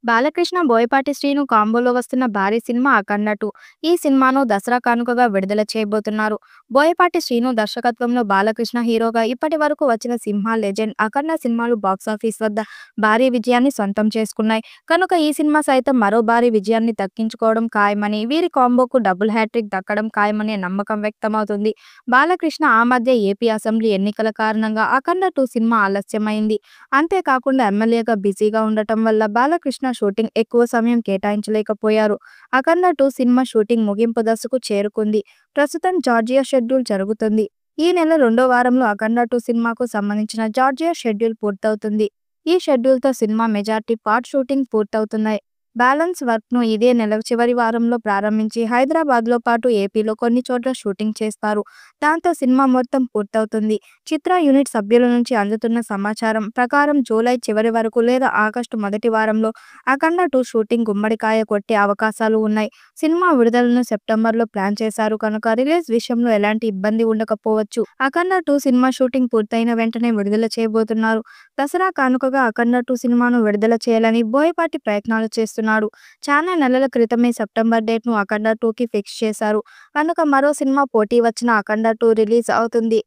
బాలకృష్ణ, బోయపాటి శ్రీను కాంబోలో వస్తున్న భారీ సినిమా 'అఖండ 2'. ఈ సినిమాను దసరా కానుకగా విడుదల చేయబోతున్నారు. బోయపాటి శ్రీను దర్శకత్వంలో బాలకృష్ణ హీరోగా ఇప్పటి వరకు వచ్చిన 'సింహ', 'లెజెండ్', 'అఖండ' సినిమాలు బాక్సాఫీస్ వద్ద భారీ విజయాన్ని సొంతం చేసుకున్నాయి. కనుక ఈ సినిమా సైతం మరో భారీ విజయాన్ని దక్కించుకోవడం ఖాయమని, వీరి కాంబోకు డబుల్ హ్యాట్రిక్ దక్కడం ఖాయమనే నమ్మకం వ్యక్తమవుతుంది. బాలకృష్ణ ఆ మధ్య ఏపీ అసెంబ్లీ ఎన్నికల కారణంగా 'అఖండ 2' సినిమా ఆలస్యమైంది. అంతేకాకుండా ఎమ్మెల్యేగా బిజీగా ఉండటం వల్ల బాలకృష్ణ షూటింగ్ ఎక్కువ సమయం కేటాయించలేకపోయారు. 'అఖండ 2' సినిమా షూటింగ్ ముగింపు దశకు చేరుకుంది. ప్రస్తుతం జార్జియా షెడ్యూల్ జరుగుతుంది. ఈ నెల రెండో వారంలో 'అఖండ 2' సినిమాకు సంబంధించిన జార్జియా షెడ్యూల్ పూర్తవుతుంది. ఈ షెడ్యూల్తో సినిమా మెజారిటీ పార్ట్ షూటింగ్ పూర్తవుతున్నాయి. బ్యాలెన్స్ వర్క్ను ఇదే నెల చివరి వారంలో ప్రారంభించి హైదరాబాద్లో పాటు ఏపీలో కొన్ని చోట్ల షూటింగ్ చేస్తారు. దాంతో సినిమా మొత్తం పూర్తవుతుంది. చిత్ర యూనిట్ సభ్యుల నుంచి అందుతున్న సమాచారం ప్రకారం జూలై చివరి వరకు లేదా ఆగస్టు మొదటి వారంలో 'అఖండ 2' షూటింగ్ గుమ్మడికాయ కొట్టే అవకాశాలు ఉన్నాయి. సినిమా విడుదలను సెప్టెంబర్లో ప్లాన్ చేశారు కనుక రిలీజ్ విషయంలో ఎలాంటి ఇబ్బంది ఉండకపోవచ్చు. 'అఖండ 2' సినిమా షూటింగ్ పూర్తయిన వెంటనే విడుదల చేయబోతున్నారు. దసరా కానుకగా 'అఖండ 2' సినిమాను విడుదల చేయాలని బోయపాటి ప్రయత్నాలు చేస్తున్నారు. చాలా నెలల క్రితమే సెప్టెంబర్ డేట్ను 'అఖండ 2'కి ఫిక్స్ చేశారు. కనుక మరో సినిమా పోటీ వచ్చినా 'అఖండ 2' రిలీజ్ అవుతుంది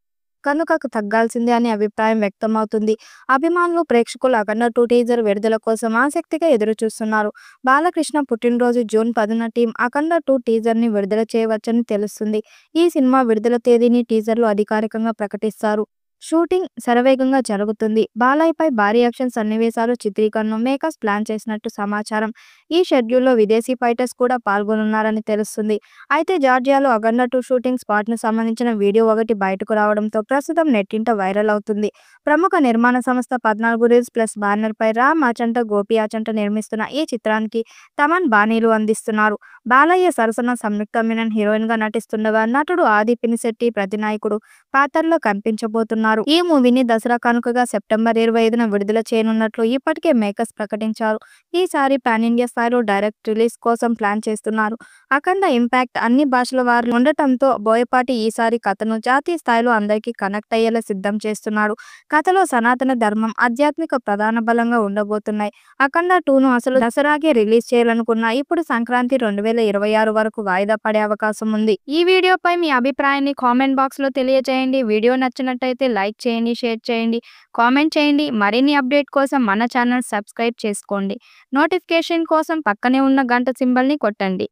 కనుక తగ్గాల్సిందే అనే అభిప్రాయం వ్యక్తమవుతుంది. అభిమానులు, ప్రేక్షకులు 'అఖండ 2' టీజర్ విడుదల కోసం ఆసక్తిగా ఎదురుచూస్తున్నారు. బాలకృష్ణ పుట్టినరోజు జూన్ 10న టీమ్ 'అఖండ 2' టీజర్ని విడుదల చేయవచ్చని తెలుస్తుంది. ఈ సినిమా విడుదల తేదీని టీజర్లో అధికారికంగా ప్రకటిస్తారు. షూటింగ్ శరవేగంగా జరుగుతుంది. బాలయ్యపై భారీ యాక్షన్ సన్నివేశాలు చిత్రీకరణను మేకర్స్ ప్లాన్ చేసినట్టు సమాచారం. ఈ షెడ్యూల్లో విదేశీ ఫైటర్స్ కూడా పాల్గొనున్నారని తెలుస్తుంది. అయితే జార్జియాలో 'అఖండ 2' షూటింగ్ స్పాట్ను సంబంధించిన వీడియో ఒకటి బయటకు రావడంతో ప్రస్తుతం నెట్టింట వైరల్ అవుతుంది. ప్రముఖ నిర్మాణ సంస్థ 14 రీల్స్ ప్లస్ బ్యానర్పై రామ్ ఆచంట, గోపి ఆచంట నిర్మిస్తున్న ఈ చిత్రానికి తమన్ బాణీలు అందిస్తున్నారు. బాలయ్య సరసన సంయుక్త మీనన్ హీరోయిన్గా నటిస్తుండగా నటుడు ఆది పినిశెట్టి ప్రతినాయకుడు పాత్రలో కనిపించబోతున్నారు. ఈ మూవీని దసరా కానుకగా సెప్టెంబర్ 25న విడుదల చేయనున్నట్లు ఇప్పటికే మేకర్స్ ప్రకటించారు. ఈసారి పాన్ ఇండియా స్థాయిలో డైరెక్ట్ రిలీజ్ కోసం ప్లాన్ చేస్తున్నారు. 'అఖండ' ఇంపాక్ట్ అన్ని భాషల వారిలో ఉండటంతో బోయపాటి ఈసారి కథను జాతీయ స్థాయిలో అందరికీ కనెక్ట్ అయ్యేలా సిద్ధం చేస్తున్నాడు. కథలో సనాతన ధర్మం, ఆధ్యాత్మిక ప్రధాన బలంగా ఉండబోతున్నాయి. 'అఖండ 2'ను అసలు దసరాకే రిలీజ్ చేయాలనుకున్నా ఇప్పుడు సంక్రాంతి 2026 వరకు వాయిదా పడే అవకాశం ఉంది. ఈ వీడియోపై మీ అభిప్రాయాన్ని కామెంట్ బాక్స్లో తెలియజేయండి. వీడియో నచ్చినట్టయితే లైక్ చేయండి, షేర్ చేయండి, కామెంట్ చేయండి. మరిన్ని అప్డేట్ కోసం మన ఛానల్ సబ్స్క్రైబ్ చేసుకోండి. నోటిఫికేషన్ కోసం పక్కనే ఉన్న గంట సింబల్ని కొట్టండి.